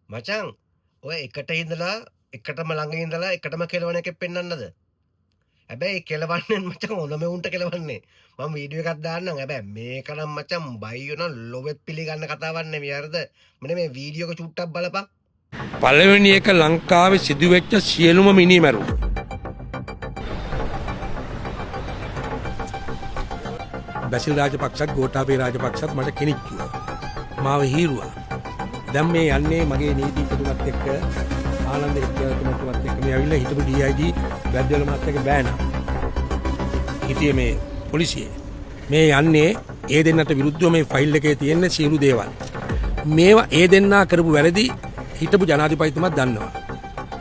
මචං ඔය එකට ඉඳලා එකටම ළඟ ඉඳලා එකටම කෙලවන එකෙක් පෙන්වන්නද? හැබැයි කෙලවන්නේ මචං හොඳම උන්ට කෙලවන්නේ. මම වීඩියෝ එකක් දාන්නම්. හැබැයි මේක නම් මචං බයියෝ නම් ලොවෙත් පිළිගන්න කතාවක් නෙමෙයි හරිද? මෙන්න මේ වීඩියෝ එක චුට්ටක් බලපන්. පළවෙනි එක ලංකාවේ සිදුවෙච්ච සියලුම මිනිමැරුම්. බැසිල් රාජපක්ෂත් ගෝඨාභය රාජපක්ෂත් මට කෙනෙක් කිව්වා. මාව හීරුවා. දැන් මේ යන්නේ මගේ නීතිපතිතුමත් එක්ක ආනන්ද හිටියතුමත් එක්ක මේ ඇවිල්ලා හිටපු DIG වැද්දවල මාත් එක්ක බෑනා. හිටියේ මේ පොලිසියේ. මේ යන්නේ ඒ දෙන්නට විරුද්ධව මේ ෆයිල් එකේ තියෙන සියලු දේවල්. මේවා ඒ දෙන්නා කරපු වැරදි හිටපු ජනාධිපතිතුමත් දන්නවා.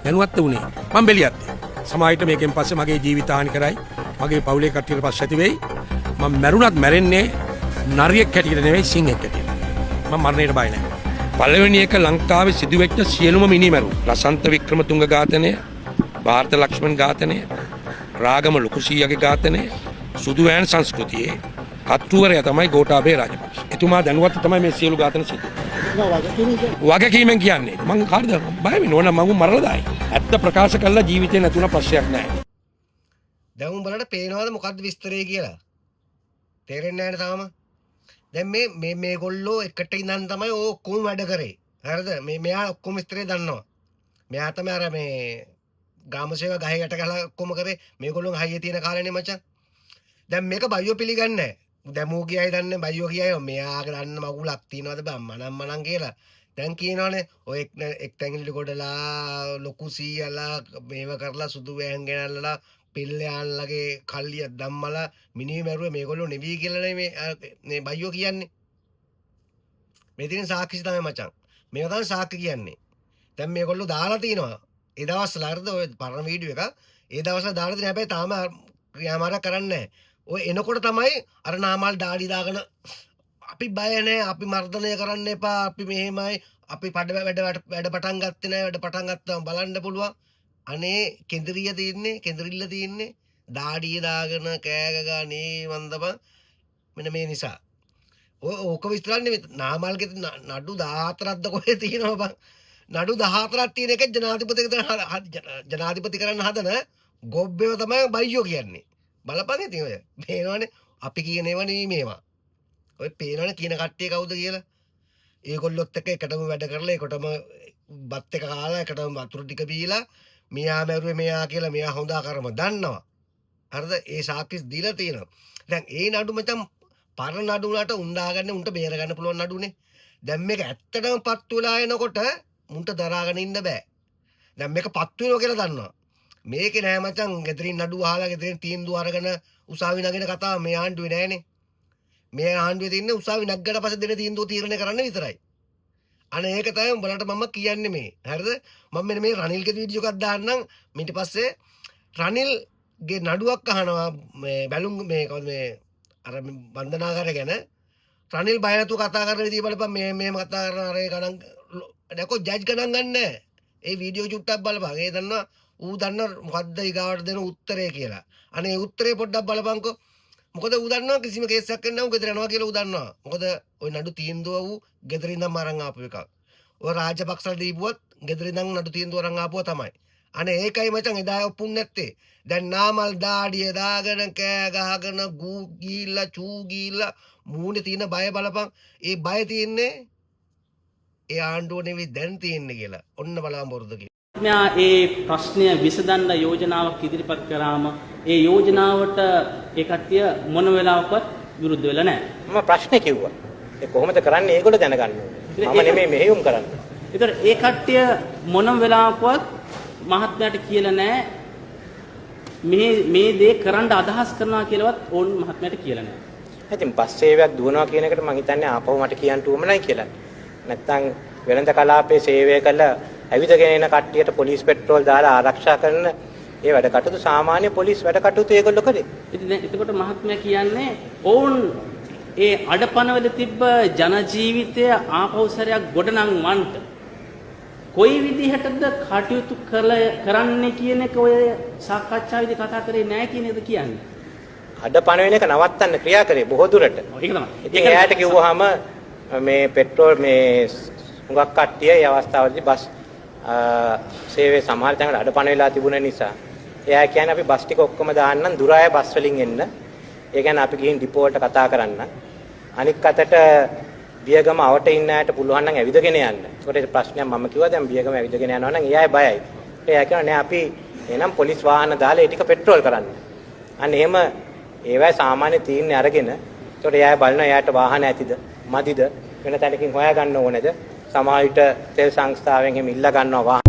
දැනුවත් වුණේ. මම බෙලියත්. සමාජයට මේකෙන් පස්සේ මගේ ජීවිත හානි කරයි. මගේ පවුලේ කට්ටියට පස්සේ ඇති වෙයි. මම මැරුණත් මැරෙන්නේ නරියෙක් හැටියට නෙවෙයි සිංහෙක් හැටියට. මම මරණයට බය නැහැ. පළවෙනි එක ලංකාවේ සිදුවෙච්ච සියලුම මිනිමැරුම්. ලසන්ත වික්‍රමතුංග ඝාතනය, ಭಾರತ ලක්ෂ්මන් ඝාතනය, රාගම ලුකුසීයගේ ඝාතනය, සුදු වෑන් සංස්කෘතියේ කතුවරයා තමයි ගෝඨාභය රාජපක්ෂ. එතුමා දැනුවත් තමයි මේ සියලු ඝාතන සිදු. වගකීමෙන් කියන්නේ මං කාටද බය වෙන්නේ ඕන මම මරලා දායි. ඇත්ත ප්‍රකාශ කළා ජීවිතේ නැතුණ ප්‍රශ්නයක් නැහැ. දැන් උඹලට පේනවද මොකද්ද විස්තරය කියලා? තේරෙන්නේ නැහැ තාම. දැන් මේගොල්ලෝ එකට ඉඳන් තමයි ඔක්කොම වැඩ කරේ. හරිද? මෙයා ඔක්කොම විස්තරය දන්නවා. මෙයා තමයි අර මේ ගාමසේව ගහේ යට ගහලා ඔක්කොම කරේ. මේගොල්ලෝ හයිය තියෙන කාලේනේ මචං. දැන් මේක බයියෝ පිළිගන්නේ නැහැ. දැන් මූ කියයි දන්නේ බයියෝ කියයි මෙයාගේ දන්න මගුලක් තියනවද බං මනම් කියලා. දැන් කියනවනේ ඔය එක් තැඟිලි ගොඩලා ලොකු සීයලා මේව කරලා සුදු වෑන් ගෙනල්ලා පිල්ලයන්ලගේ කල්ලිය දම්මලා මිනිහ මැරුවේ මේගොල්ලෝ නෙවී කියලා මේ බයියෝ කියන්නේ. මේ තියෙන සාක්ෂි තමයි මචං. මේක තමයි සාක්ෂි කියන්නේ. දැන් මේගොල්ලෝ දාලා තිනවා. ඒ දවස්වල හරිද ඔය පරණ වීඩියෝ එක. ඒ දවස්වල දාලා තින හැබැයි තාම යාමාරක් කරන්නේ නැහැ. ඔය එනකොට තමයි අර නාමල් ඩාඩි දාගෙන අපි බය නැහැ අපි මර්ධනය කරන්න එපා අපි මෙහෙමයි අපි වැඩ පටන් ගත්තේ නැහැ වැඩ පටන් ගත්තාම බලන්න පුළුවන්. අනේ කෙන්දරිය කෙන්දරිල්ල තියෙන්නේ දාඩිය දාගෙන කෑග ගානේ වන්දපන් මෙන්න මේ නිසා ඕක විස්තරන්නේ නෙමෙයි නාමල්ගේ නඩු 14ක්ද කොහෙද තියෙනව බං නඩු 14ක් තියෙන එක ජනාධිපති කරන්න හදන ගොබ්බේව තමයි බයියෝ කියන්නේ බලපන් ඉතින් ඔය පේනවනේ අපි කියන ඒවා නෙමෙයි මේවා ඔය පේනවනේ කියන කට්ටිය කවුද කියලා ඒගොල්ලොත් එක්ක එකටම වැඩ කරලා එකටම බත් එක කාලා එකටම වතුර ටික බීලා මෙයා මැරුවේ මෙයා කියලා මෙයා හොඳ ආකාරම දන්නවා. හරිද? ඒ සාක්ෂි දීලා තියෙනවා. දැන් ඒ නඩු මචං පරණ නඩු වලට උන්දාගන්න උන්ට බේර ගන්න පුළුවන් නඩුනේ. දැන් මේක ඇත්තටම පත්තු වෙලා එනකොට මුන්ට දරාගෙන ඉන්න බෑ. දැන් මේක පත්තු වෙනවා කියලා දන්නවා. මේකේ නෑ මචං ගෙදරින් නඩු අහලා ගෙදරින් තීන්දුව අරගෙන උසාවි නගින කතාව මේ ආණ්ඩුවේ නෑනේ. මේ ආණ්ඩුවේ තින්නේ උසාවි නැග්ගට පස්සේ දෙන තීන්දුව තීරණය කරන්න විතරයි. අනේ ඒක තමයි උඹලට මම කියන්නේ මේ. හරිද? මම මෙන්න මේ රනිල්ගේ වීඩියෝ එකක් දාන්නම්. ඊට පස්සේ රනිල්ගේ නඩුවක් අහනවා මේ බැලුම් මේ කවුද මේ අර බන්ධනාගාරය ගැන. රනිල් බය නැතුව කතා කරන විදිය බලපන් මේ කතා කරන අර ඒ ගණන් දැකෝ ජජ් ගණන් ගන්නෑ. ඒ වීඩියෝ චුට්ටක් බලපන්. ඒ දන්නා ඌ දන්න මොකද්ද ඊගාවට දෙන උත්තරය කියලා. අනේ ඒ උත්තරේ පොඩ්ඩක් බලපන්කෝ. මොකද ඌ දන්නවා කිසිම කේසයක් වෙන්නේ නැහැ ඌ ගෙදර යනවා කියලා ඌ දන්නවා. මොකද ওই නඩු තීන්දුව ඌ ගෙදර ඉඳන් අරන් ආපු එකක්. ඔය රාජපක්ෂලා දීපුවත් ගෙදර ඉඳන් නඩු තීන්දුව අරන් ආපුවා තමයි. අනේ ඒකයි මචං එදා ඔප්පුන් නැත්තේ. දැන් නාමල් දාඩිය දාගෙන කෑ ගහගෙන ගූ ගීලා චූ ගීලා මූණේ තියෙන බය බලපන්. ඒ බය තියෙන්නේ ඒ ආණ්ඩුව නෙවෙයි දැන් තියෙන්නේ කියලා. ඔන්න බලන්න බොරුද කියලා. මෙයා ඒ ප්‍රශ්නය විසඳන්න යෝජනාවක් ඉදිරිපත් කරාම ඒ යෝජනාවට ඒ කට්ටිය මොන වෙලාවකවත් විරුද්ධ වෙලා නැහැ. මම ප්‍රශ්නේ කිව්වා. ඒ කොහොමද කරන්නේ ඒගොල්ලෝ දැනගන්න ඕනේ. මම නෙමෙයි මෙහෙයුම් කරන්නේ. ඒතර ඒ කට්ටිය මොන වෙලාවකවත් මහත්මයාට කියලා නැහැ මේ දේ කරන්න අදහස් කරනවා කියලාවත් ඕන් මහත්මයාට කියලා නැහැ. ඉතින් බස් සේවයක් දුවනවා කියන එකට මම හිතන්නේ ආපහු මට කියන්න උවමනයි කියලා. නැත්තම් වෙළඳ කලාපයේ සේවය කළ ඇවිදගෙන එන කට්ටියට පොලිස් පෙට්‍රෝල් දාලා ආරක්ෂා කරන ඒ වැඩ කටයුතු සාමාන්‍ය පොලිස් වැඩ කටයුතු ඒගොල්ලෝ කරේ. ඉතින් දැන් එතකොට මහත්මයා කියන්නේ ඕන් ඒ අඩපණවල තිබ්බ ජන ජීවිතය ආපහු සැරයක් ගොඩනංවන්නට කොයි විදිහටද කටයුතු කරන්නේ කියන එක ඔය සාකච්ඡාවේදී කතා කරේ නැහැ කියන එකද කියන්නේ. අඩපණ වෙන එක නවත්තන්න ක්‍රියා කරේ බොහෝ දුරට. ඒක තමයි. ඉතින් එයාට කිව්වහම මේ පෙට්‍රෝල් මේ හුඟක් කට්ටිය මේ අවස්ථාවේදී බස් සේවයේ සමහර තැන්වල අඩපණ වෙලා තිබුණ නිසා එයා කියන්නේ අපි බස් ටික ඔක්කොම දාන්නම් දුරාය බස් වලින් එන්න. ඒ කියන්නේ අපි ගිහින් ඩිපෝ වලට කතා කරන්න. අනික් අතට බියගම අවට ඉන්න අයට පුළුවන් නම් ඇවිදගෙන යන්න. ඒකට ප්‍රශ්නයක් මම කිව්වා දැන් බියගම ඇවිදගෙන යනවා නම් එයායි බයයි. එයා කියනවා නෑ අපි එනම් පොලිස් වාහන දාලා ඒ ටික පෙට්‍රෝල් කරන්න. අන්න එහෙම ඒවයි සාමාන්‍ය තීරණ අරගෙන ඒකට එයා බලනවා එයාට වාහන ඇතිද මදිද වෙන තැනකින් හොයා ගන්න ඕනේද සමහර විට තෙල් සංස්ථාවෙන් එහෙම ඉල්ල ගන්නවා